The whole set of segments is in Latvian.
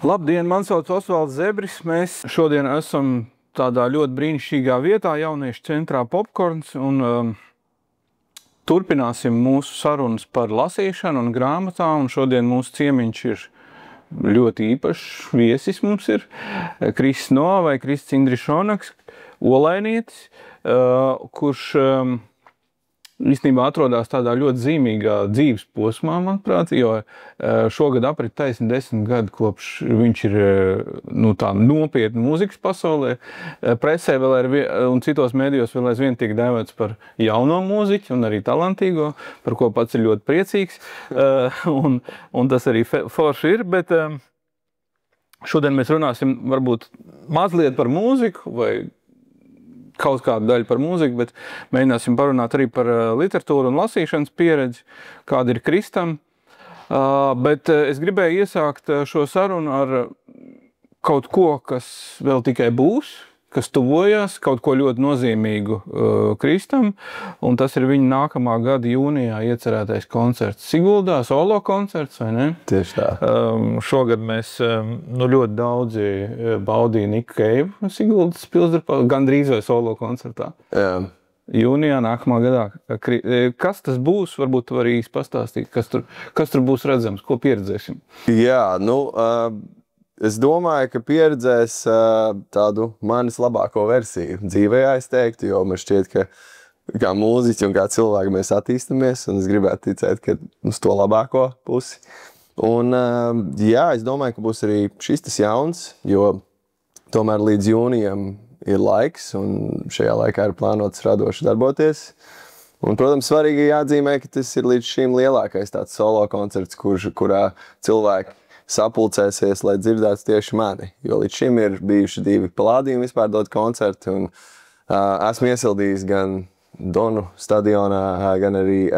Labdien, man sauc Osvalds Zebris. Mēs šodien esam tādā ļoti brīnišķīgā vietā, Jauniešu centrā Popkorns, un turpināsim mūsu sarunas par lasīšanu un grāmatām. Un šodien mūsu ciemiņš ir ļoti īpašs viesis mums ir. Kristis Noa vai Kristis Indrišonaks, olainietis, kurš īstenībā atrodas tādā ļoti zīmīgā dzīves posmā, manuprāt, jo šogad aprit taisni 10 gadi, kopš viņš ir tā nopietni mūzikas pasaulē. Presē un citos mēdījos vēl aizvien tiek dēvēts par jauno mūziķu un arī talantīgo, par ko pats ir ļoti priecīgs. Un tas arī forši ir, bet šodien mēs runāsim varbūt mazliet par mūziku vai kaut kādu daļu par mūziku, bet mēģināsim parunāt arī par literatūru un lasīšanas pieredzi, kāda ir Kristam. Bet es gribēju iesākt šo sarunu ar kaut ko, kas vēl tikai būs, kas tuvojās, kaut ko ļoti nozīmīgu Kristam, un tas ir viņa nākamā gada jūnijā iecerētais koncerts Siguldā, solo koncerts, vai ne? Tieši tā. Šogad mēs ļoti daudzi baudīja Niku Keivu Siguldas pilsdarbā, gandrīz vai solo koncertā. Jā. Jūnijā nākamā gadā. Kas tas būs? Varbūt tu vari īsti pastāstīt, kas tur būs redzams, ko pieredzēsim? Jā, es domāju, ka pieredzēs tādu manis labāko versiju dzīvē, es teiktu, jo man šķiet, ka kā mūziķi un kā cilvēki mēs attīstamies, un es gribētu ticēt, ka uz to labāko pusi. Un jā, es domāju, ka būs arī šis tas jauns, jo tomēr līdz jūnijam ir laiks, un šajā laikā ir plānots radoši darboties. Un, protams, svarīgi jāatzīmē, ka tas ir līdz šim lielākais tāds solo koncerts, kurā cilvēki sapulcēsies, lai dzirdētu tieši mani. Jo līdz šim ir bijuši 2 palādījumi vispār dot koncerti, un esmu iesildījis gan Donu stadionā, gan arī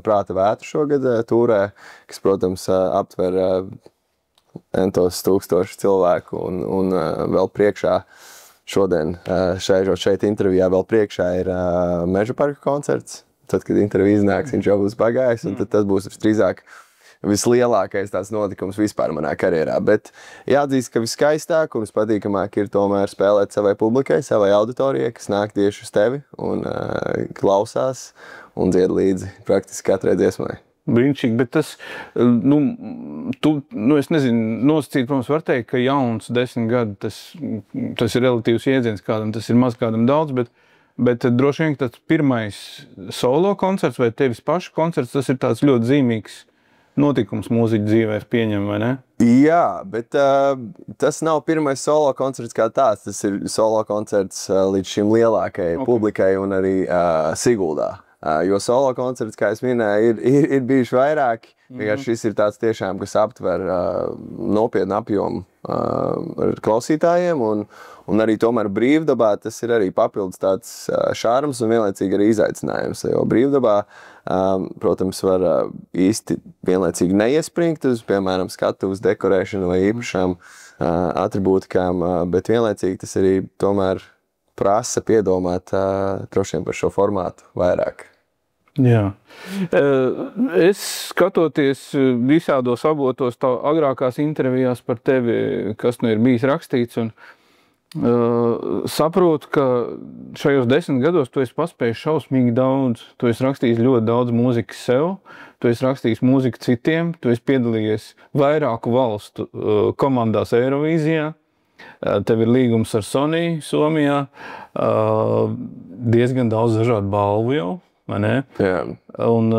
Prāta vētru šogad tūrē, kas, protams, aptver entos tūkstoši cilvēku, un vēl priekšā šodien, šeit intervijā vēl priekšā ir Meža parka koncerts. Tad, kad intervija iznāks, viņš jau būs pagājis, un tad tas būs visdrīzāk vislielākais tāds notikums vispār manā karjerā. Bet jāatzīst, ka viskaistāk un vispatīkamāk ir tomēr spēlēt savai publikai, savai auditorijai, kas nāk tieši uz tevi un klausās un dzied līdzi praktiski katrai dziesmai. Brīnišķīgi, bet tas, es nezinu, nosacīt, protams, var teikt, ka jauns 10 gadi, tas ir relatīvs iedziens kādam, tas ir maz kādam daudz, bet droši vien tāds pirmais solo koncerts vai tevis paša koncerts, tas ir tāds ļoti zīmīgs notikums mūziķu dzīvē, pieņem, vai ne? Jā, bet tas nav pirmais solo koncerts kā tāds, tas ir solo koncerts līdz šim lielākajai publikai un arī Siguldā. Jo solo koncerts, kā es minēju, ir bijuši vairāki. Vienkārši šis ir tāds tiešām, kas aptver nopietnu apjomu ar klausītājiem, un arī tomēr brīvdabā tas ir arī papildus tāds šārms un vienlaicīgi arī izaicinājums. Jo brīvdabā, protams, var īsti vienlaicīgi neiespringt uz, piemēram, skatuves dekorēšanu vai īpašām atribūtikām, bet vienlaicīgi tas arī tomēr prasa piedomāt droši vien par šo formātu vairāk. Jā. Es skatoties visādos avotos agrākās intervijās par tevi, kas ir bijis rakstīts, un saprotu, ka šajos 10 gados tu esi paspējis šausmīgi daudz. Tu esi rakstījis ļoti daudz mūzikas sev, tu esi rakstījis mūziku citiem, tu esi piedalījies vairāku valstu komandās Eirovīzijā. Tev ir līgums ar Sony Somijā, diezgan daudz dažādu balvu jau, vai ne? Jā. Un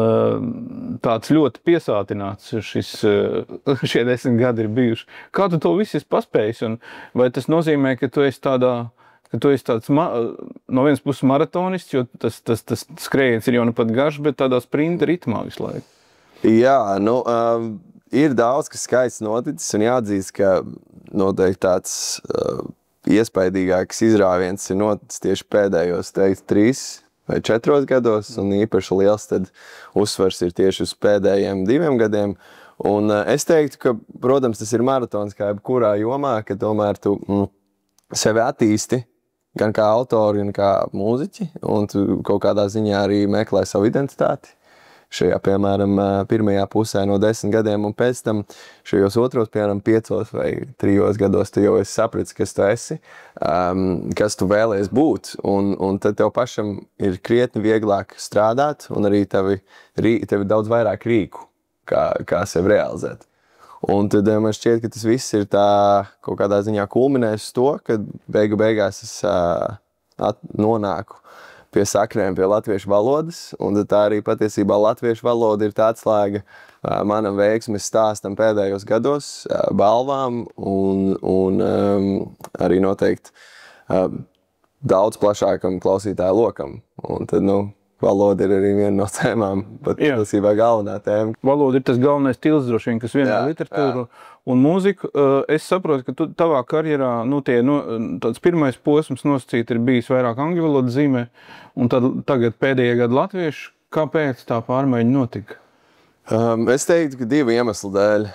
tāds ļoti piesātināts šie 10 gadi ir bijuši. Kā tu to visu esi paspējis? Un vai tas nozīmē, ka tu esi tāds no vienas puses maratonists, jo tas skrējiens ir jau nu pat garš, bet tādā sprinta ritmā visu laiku? Jā, ir daudz, kas skaists noticis, un jāatzīst, ka noteikti tāds iespaidīgāks izrāviens ir noticis tieši pēdējos, teikt, 3 vai 4 gados, un īpaši liels tad uzsvars ir tieši uz pēdējiem 2 gadiem. Un es teiktu, ka, protams, tas ir maratons kā jebkurā jomā, ka tomēr tu sevi attīsti gan kā autori, gan kā mūziķi, un tu kaut kādā ziņā arī meklē savu identitāti. Šajā, piemēram, pirmajā pusē no 10 gadiem, un pēc tam šajos otros, piemēram, 5 vai 3 gados tu jau esi sapratis, kas tu esi, kas tu vēlies būt, un tad tev pašam ir krietni vieglāk strādāt, un arī tevi daudz vairāk rīku, kā sevi realizēt. Un tad man šķiet, ka tas viss ir tā kaut kādā ziņā kulminēs to, ka beigās es nonāku pie saknēm, pie latviešu valodas, un tā arī patiesībā latviešu valoda ir tā atslēga manam veiksmes stāstam pēdējos gados, balvām un arī noteikti daudz plašākam klausītāju lokam. Un tad, valoda ir arī viena no tēmām, bet patiesībā galvenā tēma. Valoda ir tas galvenais stils, droši vien, kas vienā literatūru un mūziku. Es saprotu, ka tavā karjerā tāds pirmais posms nosacīt ir bijis vairāk angļu valodas zīmē, un tad tagad pēdējie gadi latviešu. Kāpēc tā pārmaiņa notika? Es teiktu, ka 2 iemeslu dēļ.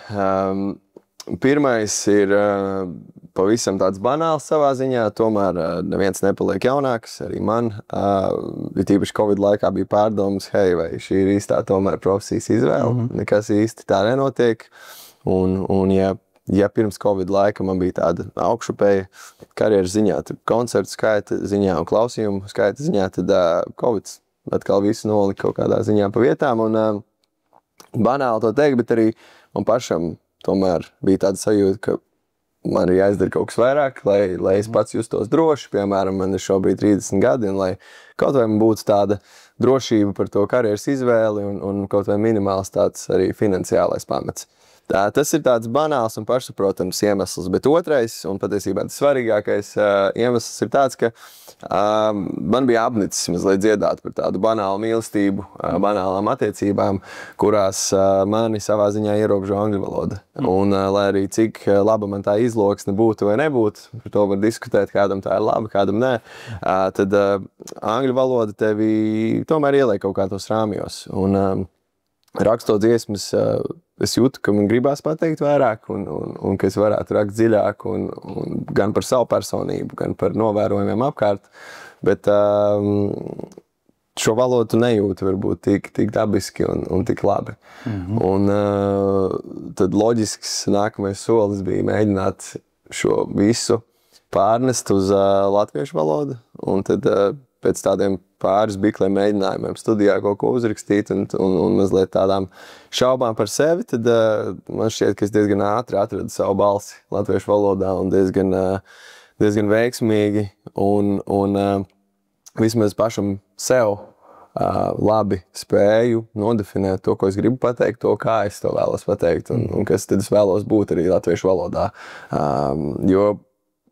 Pirmais ir pavisam tāds banāls savā ziņā, tomēr neviens nepaliek jaunāks, arī man. Tīpaši Covid laikā bija pārdomas, vai šī ir īstā tomēr profesijas izvēle, nekas īsti tā nenotiek. Un ja pirms Covid laika man bija tāda augšupēja karjeras ziņā, koncertu skaita ziņā un klausījumu skaita ziņā, tad Covid atkal visu nolika kaut kādā ziņā pa vietām. Un banāli to teikt, bet arī man pašam tomēr bija tāda sajūta, ka man ir jāizdara kaut kas vairāk, lai es pats justos droši. Piemēram, man ir šobrīd 30 gadi, un lai kaut vai man būtu tāda drošība par to karjeras izvēli un kaut vai minimāls tāds arī finansiālais pamats. Tas ir tāds banāls un pašsaprotams iemesls, bet otrais, un patiesībā tas svarīgākais iemesls ir tāds, ka man bija apnicis mazliet dziedāt par tādu banālu mīlestību, banālām attiecībām, kurās mani savā ziņā ierobežo angļu valoda. Un lai arī cik laba man tā izloksne būtu vai nebūtu, par to var diskutēt, kādam tā ir laba, kādam nē, tad angļu valoda tevi tomēr ieliek kaut kā tos rāmjos. Un rakstot dziesmas, es jūtu, ka man gribās pateikt vairāk un ka es varētu rakt dziļāk un gan par savu personību, gan par novērojumiem apkārt. Bet šo valodu tu nejūti varbūt tik dabiski un tik labi. Un tad loģisks nākamais solis bija mēģināt šo visu pārnest uz latviešu valodu. Un tad pēc tādiem pāris bikliem mēģinājumiem studijā kaut ko uzrakstīt un mazliet tādām šaubām par sevi, tad man šķiet, ka es diezgan ātri atradu savu balsi latviešu valodā un diezgan veiksmīgi un vismaz pašam sev labi spēju nodefinēt to, ko es gribu pateikt, to, kā es to vēlos pateikt un kas tad es vēlos būt arī latviešu valodā. Jo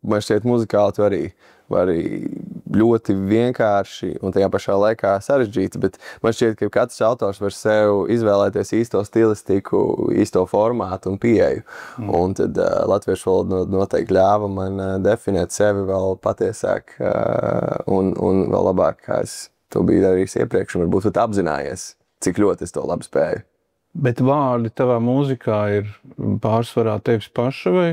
man šķiet muzikāli tu arī ļoti vienkārši un tajā pašā laikā sarežģīti, bet man šķiet, ka katrs autors var sev izvēlēties īsto stilistiku, īsto formātu un pieeju. Un tad latviešu valoda noteikti ļāva man definēt sevi vēl patiesāk un vēl labāk, kā es to biju darījis iepriekš, un varbūt tu apzinājies, cik ļoti es to labi spēju. Bet vārdi tavā mūzikā ir pārsvarā tevis paša vai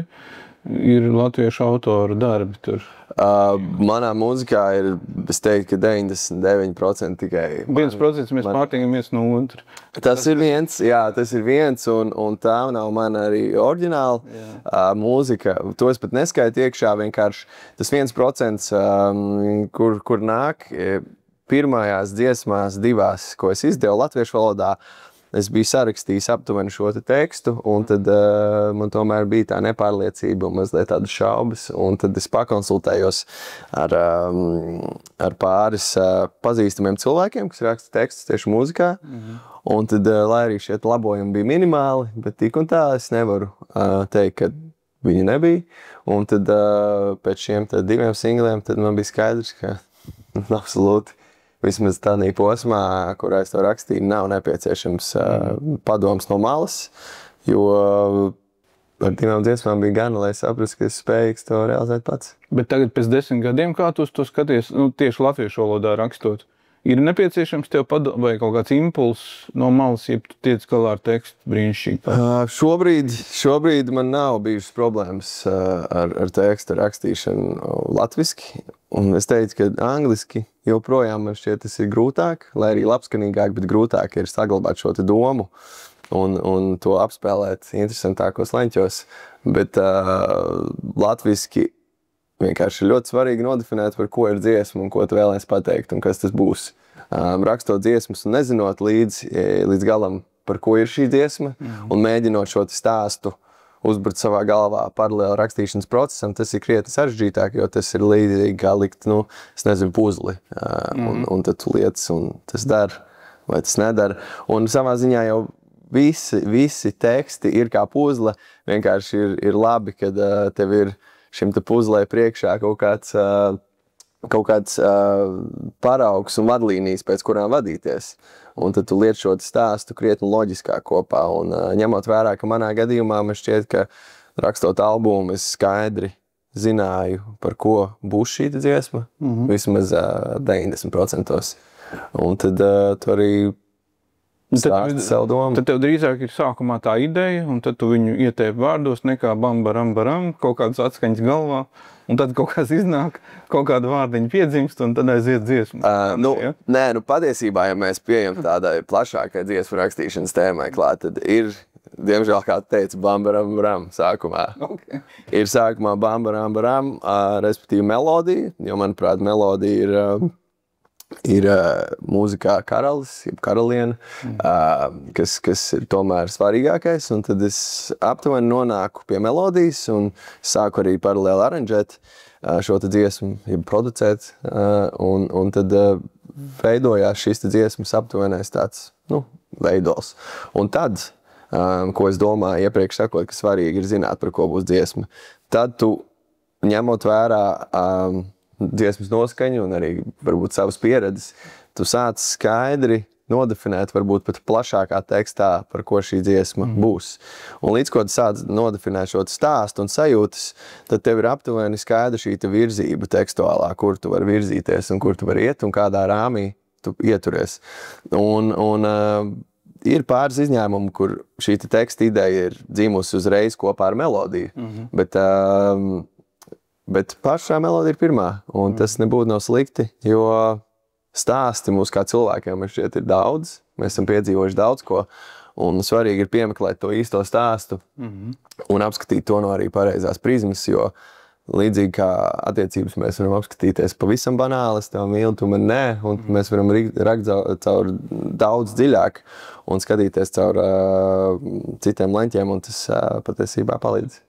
ir latviešu autoru darbi tur? Manā mūzikā ir, es teiktu, ka 99% tikai 1% mēs pārtingam viens no otra. Tas ir viens, un tā nav mana arī oriģināla mūzika. To es pat neskaitu iekšā, vienkārši tas 1%, kur nāk pirmajās dziesmās 2, ko es izdevu latviešu valodā, es biju sarakstījis aptuveni šo tekstu, un tad man tomēr bija tā nepārliecība un mazliet tādas šaubas, un tad es pakonsultējos ar pāris pazīstamiem cilvēkiem, kas raksta tekstus tieši mūzikā, un tad, lai arī šie labojumi bija minimāli, bet tik un tā es nevaru teikt, ka viņi nebija, un tad pēc šiem 2 singliem tad man bija skaidrs, ka absolūti vismaz tādā posmā, kurā es to rakstīju, nav nepieciešams padoms no malas, jo ar 2 dziesmām bija gana, lai saprastu, ka es spējīgs to realizēt pats. Bet tagad pēc 10 gadiem, kā tu to skaties, tieši latviešu valodā rakstot, Ir nepieciešams tev vai kaut kāds impulss no malas, ja tu tiec galā ar tekstu brīnišķīgi? Šobrīd man nav bijušas problēmas ar teksta rakstīšanu latviski. Un es teicu, ka angliski joprojām man šķiet tas ir grūtāk, lai arī labskanīgāk, bet grūtāk ir saglabāt šo te domu un to apspēlēt interesantākos leņķos. Bet latviski vienkārši ir ļoti svarīgi nodefinēt, par ko ir dziesma un ko tu vēlies pateikt un kas tas būs. Rakstot dziesmas un nezinot līdz galam, par ko ir šī dziesma, un mēģinot šo stāstu uzburt savā galvā paralēli rakstīšanas procesam, tas ir krietni sarežģītāk, jo tas ir līdzīgi kā likt, puzli. Un tad tu lietas, un tas dara, vai tas nedara. Un savā ziņā jau visi teksti ir kā puzle, vienkārši ir labi, kad tev ir šim te puzlē priekšā kaut kāds paraugs un vadlīnijas, pēc kurām vadīties. Un tad tu liec šo stāstu krietni loģiskāk kopā. Un ņemot vērā, ka manā gadījumā man šķiet, ka rakstot albumu, es skaidri zināju, par ko būs šī dziesma, vismaz 90%. Un tad tu arī stāsti savu domu. Tad tev drīzāk ir sākumā tā ideja, un tad tu viņu ietēp vārdos, nekā bam, baram, baram, kaut kādas atskaņas galvā, un tad kaut kas iznāk, kaut kāda vārdiņa piedzimst, un tad aiziet dziesma. Nē, patiesībā, ja mēs pieejam tādai plašākai dziesmu rakstīšanas tēmai klāt, tad ir, diemžēl, kā teica, bam, baram, baram sākumā. Okay. Ir sākumā bam, baram, baram, respektīvi melodija, jo, manuprāt, melodija ir mūzikā karalis, jeb karaliene, kas ir tomēr svarīgākais, un tad es aptuveni nonāku pie melodijas un sāku arī paralēli aranžēt šo te dziesmu, jeb producēt, un tad veidojās šis te dziesmas aptuvenais tāds, veidols. Un tad, ko es domāju iepriekš sakot, ka svarīgi ir zināt, par ko būs dziesma, tad tu ņemot vērā dziesmas noskaņu un arī varbūt savas pieredzes, tu sāc skaidri nodefinēt varbūt pat plašākā tekstā, par ko šī dziesma būs. Un līdz ko tu sāc nodefinēt šo stāstu un sajūtas, tad tev ir aptuveni skaidra šī virzība tekstuālā, kur tu vari virzīties un kur tu vari iet un kādā rāmī tu ieturies. Un ir pāris izņēmumi, kur šī teksta ideja ir dzīmusi uzreiz kopā ar melodiju, bet pašā melodija ir pirmā, un tas nebūtu nav slikti, jo stāsti mums kā cilvēkiem šķiet ir daudz, mēs esam piedzīvojuši daudz ko, un svarīgi ir piemeklēt to īsto stāstu un apskatīt to no arī pareizās prizmas, jo līdzīgi kā attiecības mēs varam apskatīties pavisam banāli, es tev mīlu, tu man nē, un mēs varam rakt caur daudz dziļāk un skatīties caur citiem leņķiem, un tas patiesībā palīdz.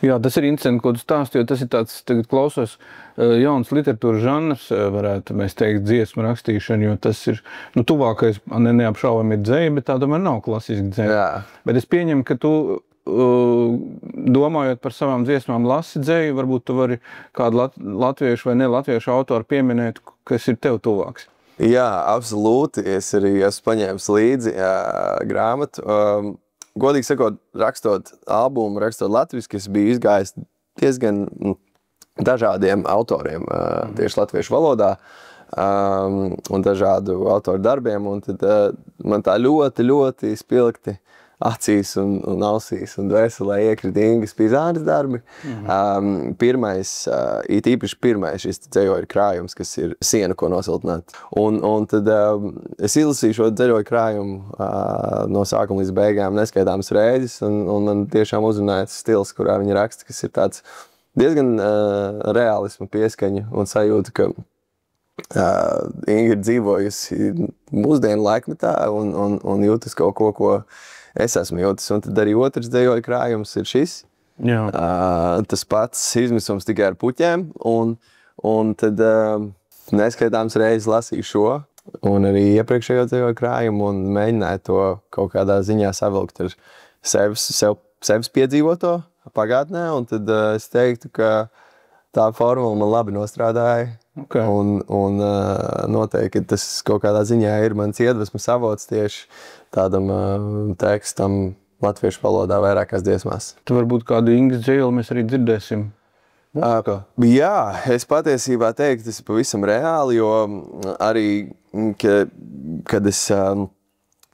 Jā, tas ir interesanti, ko tu stāsti, jo tas ir tāds, tagad klausos, jauns literatūras žanrs, varētu mēs teikt, dziesmu rakstīšana, jo tas ir, tuvākais, neapšaubami ir dzeja, bet tā tomēr nav klasiska dzeja. Bet es pieņemu, ka tu, domājot par savām dziesmām, lasi dzeju, varbūt tu vari kādu latviešu vai ne latviešu autoru pieminēt, kas ir tev tuvāks. Jā, absolūti. Es arī esmu paņēmis līdzi grāmatu. Godīgi sakot, rakstot albumu, rakstot latviski, es biju izgājis diezgan dažādiem autoriem tieši latviešu valodā un dažādu autoru darbiem, un tad man tā ļoti spilgti acīs un ausīs un dvēselē iekrita Ingas Pizāras darbi. Pirmais, īpaši pirmais šis dzejoļu krājums, kas ir Siena, ko nosiltināt. Un tad es izlasīju šo dzejoļu krājumu no sākuma līdz beigām neskaitāmas reizes, un man tiešām uzrunāja tas stils, kurā viņi raksta, kas ir tāds diezgan realisma pieskaņa un sajūta, ka Inga ir dzīvojusi mūsdienu laikmetā un jūtas kaut ko es esmu jūtis, un tad arī otrs dzejoļu krājums ir šis. Jā. Tas pats izmisums tikai ar puķēm, un tad neskaitāms reizes lasīju šo, un arī iepriekšējo dzejoļu krājumu, un mēģināju to kaut kādā ziņā savilkt ar sevis piedzīvoto pagātnē, un tad es teiktu, ka tā formula man labi nostrādāja. Okay. Un noteikti tas kaut kādā ziņā ir mans iedvesmas avots tieši tādam tekstam latviešu valodā vairākās dziesmās. Tu varbūt kādu Ingas dzejoļu mēs arī dzirdēsim. Jā, es patiesībā teiktu, tas ir pavisam reāli, jo arī kad es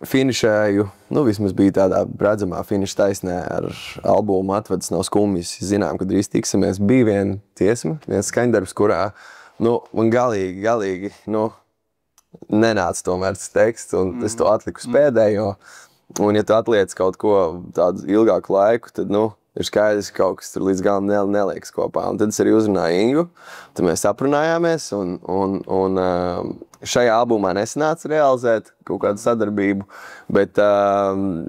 finišēju, vismaz bija tādā redzamā finiša taisnē ar albumu Atvedas nav skumjas. Zinām, ka drīz tiksimies. Bija viena tiesma, viens skaņdarbs, kurā, man galīgi, nenāca tomēr tas teksts, un es to atliku uz pēdējo. Un ja tu atliec kaut ko tādu ilgāku laiku, tad, ir skaidrs, ka kaut kas tur līdz galam neliekas kopā. Un tad es arī uzrunāju Ingu, tad mēs aprunājāmies, un šajā albumā nesanāca realizēt kaut kādu sadarbību, bet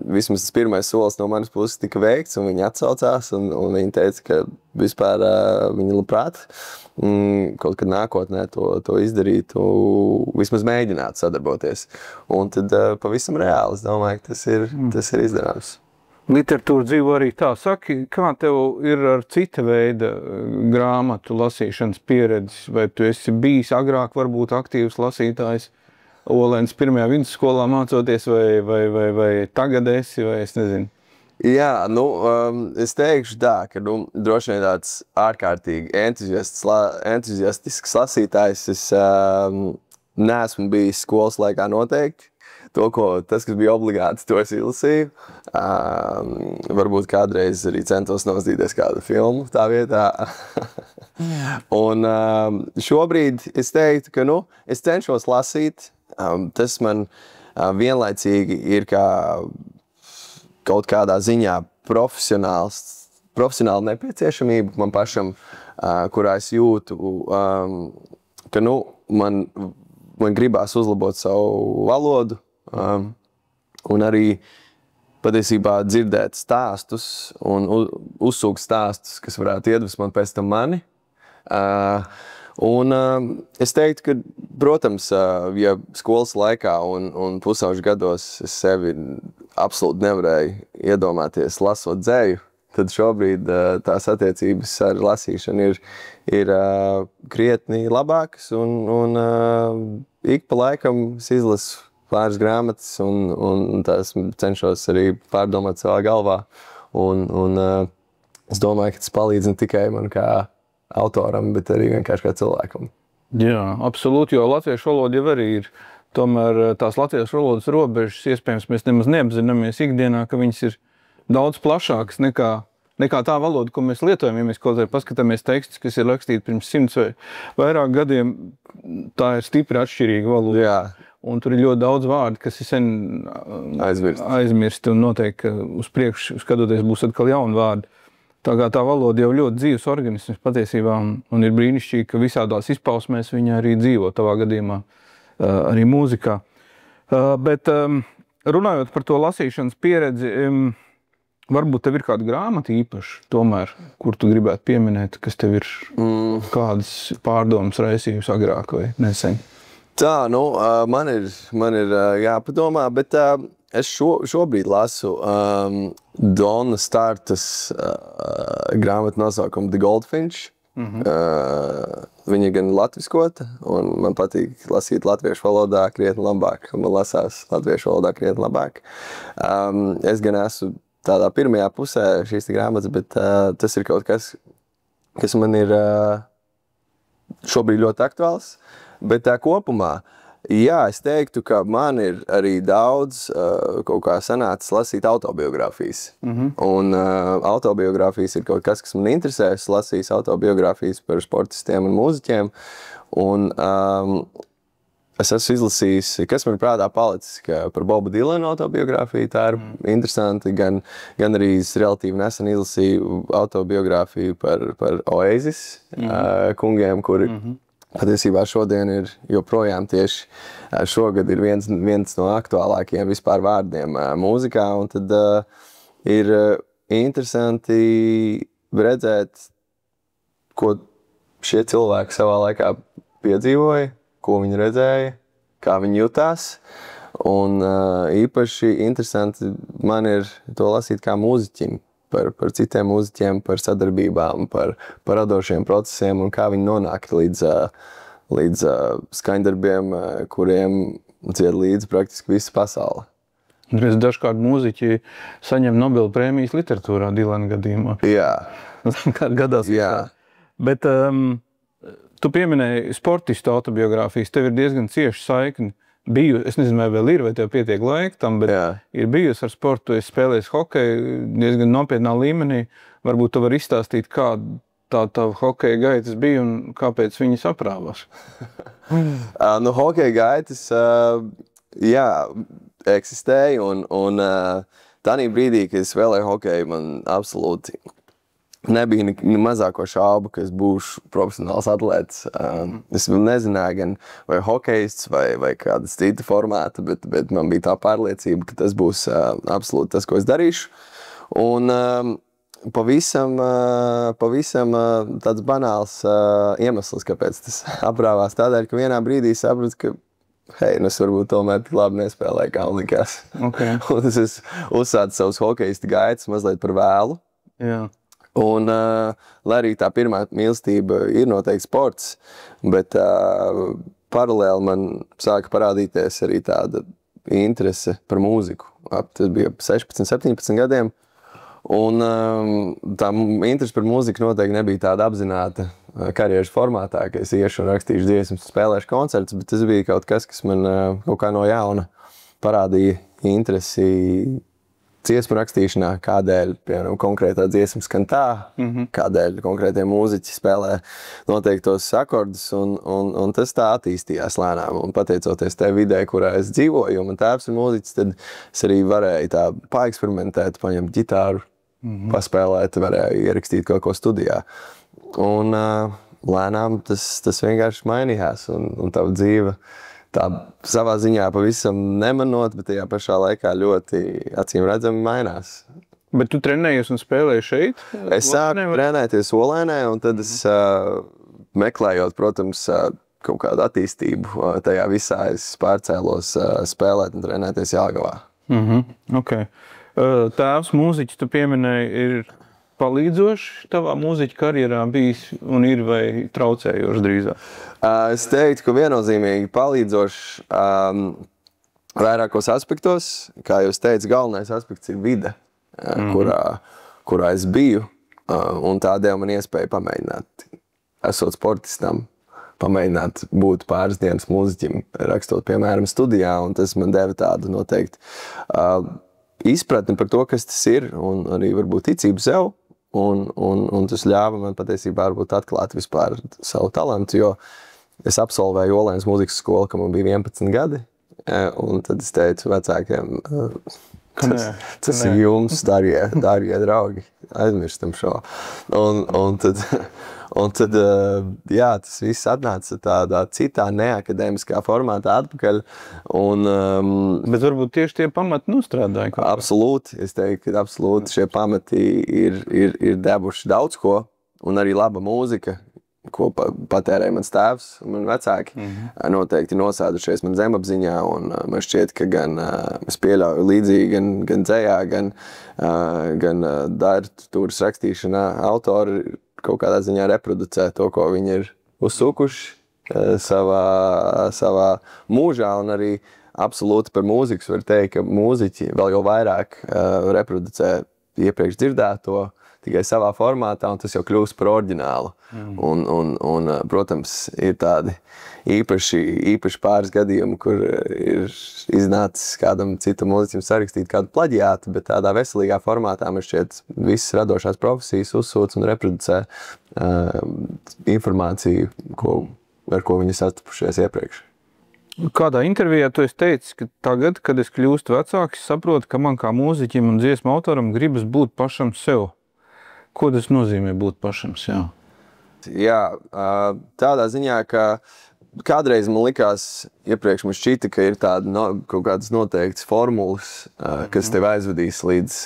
vismaz tas pirmais solis no manas puses tika veikts, un viņi atsaucās, un viņi teica, ka vispār viņi labprāt kaut kad nākotnē to izdarītu, vismaz mēģināt sadarboties. Un tad pavisam reāli, es domāju, ka tas ir izdarāms. Literatūra dzīvo arī tā. Saki, kā tev ir ar cita veida grāmatu lasīšanas pieredzi? Vai tu esi bijis agrāk varbūt aktīvs lasītājs Olēnas pirmajā vidusskolā mācoties, vai tagad esi, vai es nezinu? Jā, es teikšu tā, ka droši vien tāds ārkārtīgi entuziastisks lasītājs es neesmu bijis skolas laikā noteikti. Tas, kas bija obligāti, to es izlasīju. Varbūt kādreiz arī centos noskatīties kādu filmu tā vietā. Un šobrīd es teiktu, ka es cenšos lasīt. Tas man vienlaicīgi ir kā kaut kādā ziņā profesionāla nepieciešamība man pašam, kurā es jūtu, ka man gribās uzlabot savu valodu. Un arī patiesībā dzirdēt stāstus un uzsūkt stāstus, kas varētu iedvesmot pēc tam mani. Un es teiktu, ka, protams, ja skolas laikā un pusauģu gados es sevi absolūti nevarēju iedomāties lasot dzēju, tad šobrīd tās attiecības ar lasīšanu ir krietni labākas, un ik pa laikam es izlasu pāris grāmatas, un tās cenšos arī pārdomāt savā galvā. Un es domāju, ka tas palīdz ne tikai man kā autoram, bet arī vienkārši kā cilvēkam. Jā, absolūti, jo latviešu valoda jau arī ir. Tomēr tās latviešu valodas robežas, iespējams, mēs nemaz neapzināmies ikdienā, ka viņas ir daudz plašākas nekā tā valoda, ko mēs lietojam. Ja mēs kaut kā paskatāmies tekstus, kas ir rakstīti pirms 100 vai vairāk gadiem, tā ir stipri atšķirīga valoda. Jā. Un tur ir ļoti daudz vārdu, kas ir sen aizmirsti, un noteikti uz priekšu skatoties būs atkal jauni vārdi. Tā kā tā valoda jau ļoti dzīves organisms patiesībā, un ir brīnišķīgi, ka visādās izpausmēs viņa arī dzīvo tavā gadījumā, arī mūzikā. Bet runājot par to lasīšanas pieredzi, varbūt tev ir kāda grāmata īpaša tomēr, kur tu gribētu pieminēt, kas tev ir kādas pārdomas raisījusi agrāk vai nesen? Tā, man ir jāpadomā, bet es šobrīd lasu Donna Startas grāmatu nosaukumu The Goldfinch. Viņa gan latviskota, un man patīk lasīt latviešu valodā krietni labāk. Man lasās latviešu valodā krietni labāk. Es gan esmu tādā pirmajā pusē šīs grāmatas, bet tas ir kaut kas man ir šobrīd ļoti aktuāls. Bet kopumā, jā, es teiktu, ka man ir arī daudz kaut kā sanācis lasīt autobiogrāfijas. Un autobiogrāfijas ir kaut kas man interesē. Es lasīju autobiogrāfijas par sportistiem un mūziķiem. Un es esmu izlasījis, kas man prātā palicis, ka par Bobu Dylanu autobiogrāfiju. Tā ir interesanti. Gan arī relatīvi nesen izlasīju autobiogrāfiju par Oasis kungiem, kuri patiesībā šodien ir joprojām tieši šogad ir viens no aktuālākajiem vispār vārdiem mūzikā. Un tad ir interesanti redzēt, ko šie cilvēki savā laikā piedzīvoja, ko viņi redzēja, kā viņi jutās. Un īpaši interesanti man ir to lasīt kā mūziķim. Par citiem mūziķiem, par sadarbībām, par radošiem procesiem un kā viņi nonāk līdz skaņdarbiem, kuriem dzied līdzi praktiski visa pasaule. Dažkārt mūziķi saņem Nobela prēmijas literatūrā Dylana gadījumā. Jā. Gadās. Jā. Bet Tu pieminēji sportistu autobiogrāfijas, tev ir diezgan cieša saikne. Es nezinu, vai vēl ir, vai tev pietiek laika tam, bet ir bijusi ar sportu, tu esi spēlējis hokeju diezgan nopietnā līmenī. Varbūt tu vari izstāstīt, kā tā hokeja gaitas bija un kāpēc viņi saprāvās? Hokeja gaitas, eksistēja un tādā brīdī, kad es spēlēju hokeju, man absolūti nebija mazāko šaubu, ka es būšu profesionāls atlēts. Es nezināju gan vai hokejists vai kādas cita formāta, bet man bija tā pārliecība, ka tas būs absolūti tas, ko es darīšu. Un pavisam tāds banāls iemesls, kāpēc tas aprāvās tādēļ, ka vienā brīdī sapratu, ka es varbūt tomēr tik labi nespēlēju, kā man likās. Okay. Un es uzsācu savus hokejista gaitas mazliet par vēlu. Jā. Un, lai arī tā pirmā mīlestība ir noteikti sports, bet paralēli man sāka parādīties arī tāda interese par mūziku. Tas bija 16, 17 gadiem. Un tā interese par mūziku noteikti nebija tāda apzināta karjeras formātā, ka es iešu un rakstīšu dziesmas, spēlēšu koncertus, bet tas bija kaut kas, kas man kaut kā no jauna parādīja interesi dziesmu rakstīšanā, kādēļ, piemēram, konkrētā dziesma skan tā, kādēļ konkrētie mūziķi spēlē noteiktos akordus, un tas tā attīstījās lēnām. Un pateicoties tai vidē, kurā es dzīvoju, jo man tēvs ir mūziķis, tad es arī varēju tā paeksperimentēt, paņemt ģitāru, paspēlēt, varēju ierakstīt kaut ko studijā. Un lēnām tas vienkārši mainījās, un tava dzīve tā savā ziņā pavisam nemanot, bet tajā pašā laikā ļoti acīm redzami mainās. Bet tu trenējies un spēlēji šeit? Es sāku trenēties Olēnē, un tad es meklējot, protams, kaut kādu attīstību tajā visā, es pārcēlos spēlēt un trenēties Jelgavā. Okay. Tēvs mūziķis, tu pieminēji, ir palīdzošs tavā mūziķa karjerā bijis un ir vai traucējošs drīzāk? Es teiktu, ka viennozīmīgi palīdzošs vairākos aspektos. Kā jūs teicu, galvenais aspekts ir vide, kurā es biju, un tā deva man iespēju pamēģināt, esot sportistam, pamēģināt būt pāris dienas mūziķim, rakstot, piemēram, studijā, un tas man deva tādu noteikti izpratni par to, kas tas ir, un arī varbūt ticību sev, un tas ļāva man patiesībā varbūt atklāt vispār savu talantu, jo es absolvēju Olēnas mūzikas skolu, kad man bija 11 gadi, un tad es teicu vecākiem, tas ir jums, darie draugi, aizmirstam šo. Un tad, jā, tas viss atnāca tādā citā neakadēmiskā formātā atpakaļ. Bet varbūt tieši tie pamati nostrādāja? Absolūti. Es teiktu, ka absolūti šie pamati ir devuši daudz ko, un arī laba mūzika, ko patērēja mans tēvs un man vecāki. Noteikti nosēdušies man zemapziņā, un man šķiet, ka gan es pieļauju līdzīgi gan dzejā, gan dartūras rakstīšanā autori kaut kādā ziņā reproducē to, ko viņi ir uzsūkuši savā mūžā, un arī absolūti par mūzikas var teikt, ka mūziķi vēl jau vairāk reproducē iepriekš dzirdēto tikai savā formātā, un tas jau kļūst par oriģinālu. Un, protams, ir tādi īpaši pāris gadījumi, kur ir iznācis kādam citam mūziķim sarakstīt kādu plaģiātu, bet tādā veselīgā formātā man šķiet visas radošās profesijas uzsūc un reproducē informāciju, ar ko viņi sastapušies iepriekš. Kādā intervijā tu esi teicis, ka tagad, kad es kļūstu vecāks, saprotu, ka man kā mūziķim un dziesmu autoram gribas būt pašam sev. Ko tas nozīmē būt pašam sev? Jā, tādā ziņā, ka kādreiz man likās, iepriekš man šķita, ka ir tāda kaut kādas noteiktas formulas, kas tev aizvedīs līdz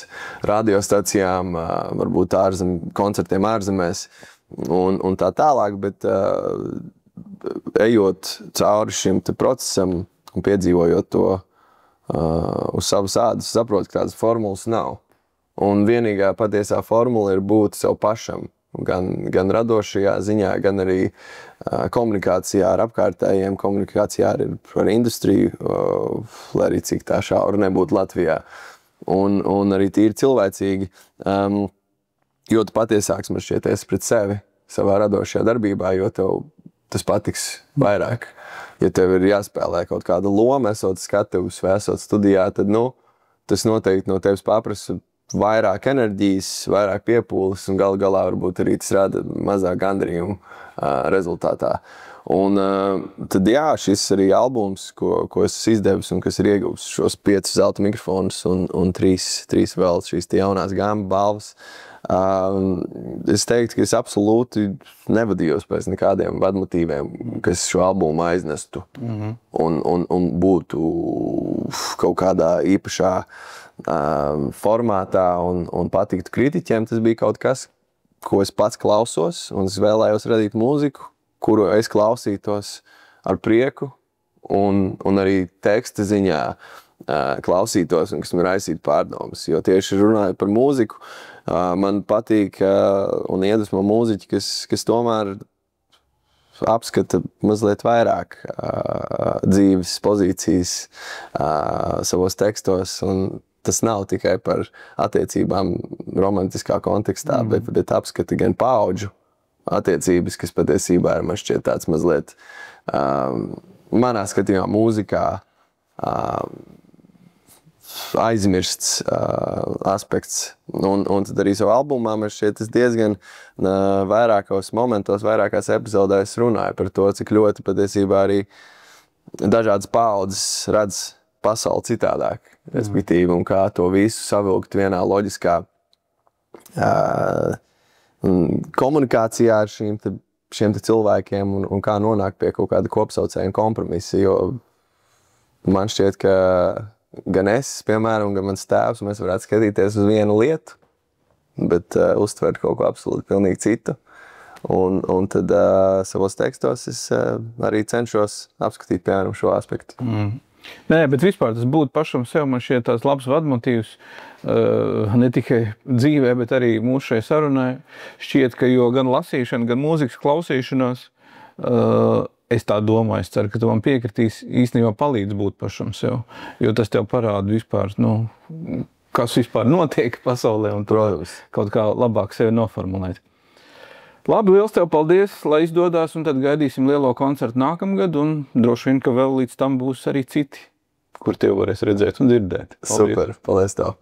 radiostacijām, varbūt koncertiem ārzemēs un tā tālāk, bet ejot cauri šim procesam un piedzīvojot to uz savas ādas, saprotu, ka tādas formulas nav. Un vienīgā patiesā formula ir būt sev pašam, gan radošajā ziņā, gan arī komunikācijā ar apkārtējiem, komunikācijā ar industriju, lai arī cik tā šaura nebūtu Latvijā. Un arī tīri cilvēcīgi, jo tu patiesāks man šķiet esi pret sevi savā radošajā darbībā, jo tev tas patiks vairāk. Ja tev ir jāspēlē kaut kāda loma, esot skatuvs vai esot studijā, tad, tas noteikti no tevis paprasa vairāk enerģijas, vairāk piepūles un galu galā varbūt arī tas rada mazāk gandarījumu rezultātā. Un tad šis arī albums, ko es izdevis un kas ir ieguvis šos 5 zelta mikrofonus un 3 vēl šīs jaunās gama balvas. Es teiktu, ka es absolūti nevadījos pēc nekādiem vadmotīviem, kas šo albumu aiznestu un būtu kaut kādā īpašā formātā un patiktu kritiķiem. Tas bija kaut kas, ko es pats klausos, un es vēlējos radīt mūziku, kuru es klausītos ar prieku un arī teksta ziņā klausītos un kas man raisītu pārdomas. Jo tieši runājot par mūziku, man patīk un iedvesmo mūziķi, kas tomēr apskata mazliet vairāk dzīves pozīcijas savos tekstos. Un tas nav tikai par attiecībām romantiskā kontekstā, bet apskata gan paudžu attiecības, kas patiesībā ir man šķiet tāds mazliet manā skatījumā mūzikā aizmirsts aspekts. Un tad arī savu albumā man šķiet tas diezgan vairākos momentos, vairākās epizodēs runāja par to, cik ļoti patiesībā arī dažādas paaudzes redz pasauli citādāk, respektīvi, un kā to visu savilkt vienā loģiskā komunikācijā ar šiem cilvēkiem un kā nonākt pie kaut kāda kopsaucēja un kompromisa, jo man šķiet, ka gan es, piemēram, gan mans tēvs, mēs varētu skatīties uz vienu lietu, bet uztvert kaut ko absolūti pilnīgi citu. Un tad savos tekstos es arī cenšos apskatīt, piemēram, šo aspektu. Nē, bet vispār tas būtu pašam sev, man šķiet tās labs vadmotīvs, ne tikai dzīvē, bet arī mūsu šai sarunai. Šķiet, ka jo gan lasīšana, gan mūzikas klausīšanās, es tā domāju, es ceru, ka tu man piekritīs, īstenībā palīdz būt pašam sev, jo tas tev parāda vispār, kas vispār notiek pasaulē un kaut kā labāk sevi noformulēt. Labi, liels tev paldies, lai izdodās, un tad gaidīsim lielo koncertu nākamgad, un droši vien, ka vēl līdz tam būs arī citi, kur tev varēs redzēt un dzirdēt. Paldies. Super, paldies tev.